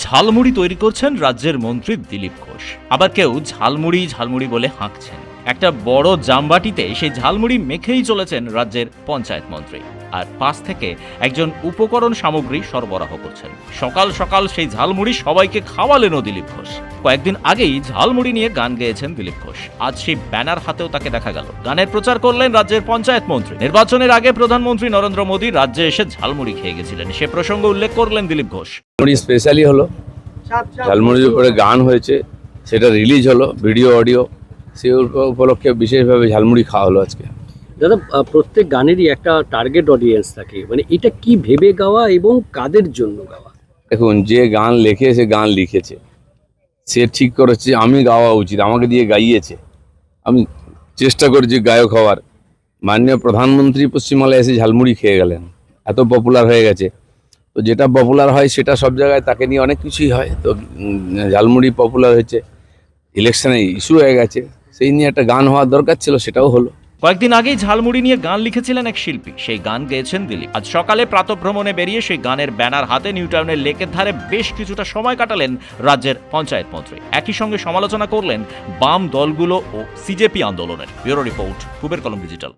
ঝালমুড়ি তৈরি করছেন রাজ্যের মন্ত্রী দিলীপ ঘোষ। আবার কেউ ঝালমুড়ি ঝালমুড়ি বলে হাঁকছেন। একটা বড় জামবাটিতে সেই ঝালমুড়ি মেখেই চলেছেন রাজ্যের পঞ্চায়েত মন্ত্রী, আর পাশ থেকে একজন উপকরণ সামগ্রী সরবরাহ করছেন। সকাল সকাল সেই ঝালমুড়ি সবাইকে খাওয়ালেনও দিলীপ ঘোষ। কয়েকদিন আগেই ঝালমুড়ি নিয়ে গান গেয়েছেন দিলীপ ঘোষ। আজ সেই ব্যানার হাতেও তাকে দেখা গেল। গানের প্রচার করলেন রাজ্যের পঞ্চায়েত মন্ত্রী। নির্বাচনের আগে প্রধানমন্ত্রী নরেন্দ্র মোদী রাজ্যে এসে ঝালমুড়ি খেয়ে গেছিলেন, সে প্রসঙ্গ উল্লেখ করলেন দিলীপ ঘোষ। স্পেশালি হলো ঝালমুড়ির উপরে গান হয়েছে, সেটা রিলিজ হলো ভিডিও অডিও, সেই উপলক্ষে বিশেষভাবে ঝালমুড়ি খাওয়া হলো আজকে। দাদা, প্রত্যেক গানেরই একটা টার্গেট অডিয়েন্স থাকে, মানে এটা কি ভেবে গাওয়া এবং কাদের জন্য গাওয়া? দেখুন, যে গান লেখে সে গান লিখেছে, সে ঠিক করেছে আমি গাওয়া উচিত, আমাকে দিয়ে গাইয়েছে, আমি চেষ্টা করেছি গায়ক হওয়ার। মাননীয় প্রধানমন্ত্রী পশ্চিমবাংলায় এসে ঝালমুড়ি খেয়ে গেলেন, এত পপুলার হয়ে গেছে। তো যেটা পপুলার হয় সেটা সব জায়গায় তাকে নিয়ে অনেক কিছুই হয়। তো ঝালমুড়ি পপুলার হয়েছে, ইলেকশনে ইস্যু হয়ে গেছে, সেই নিয়ে একটা গান হওয়ার দরকার ছিল, সেটাও হলো। কয়েকদিন আগেই ঝালমুড়ি নিয়ে গান লিখেছিলেন এক শিল্পী, সেই গান গেয়েছেন দিলীপ। আজ সকালে প্রাতঃভ্রমণে বেরিয়ে সেই গানের ব্যানার হাতে নিউ টাউনের লেকের ধারে বেশ কিছুটা সময় কাটালেন রাজ্যের পঞ্চায়েত মন্ত্রী। একই সঙ্গে সমালোচনা করলেন বাম দলগুলো ও সিজেপি আন্দোলনের। ব্যুরো রিপোর্ট, কুবের কলম ডিজিটাল।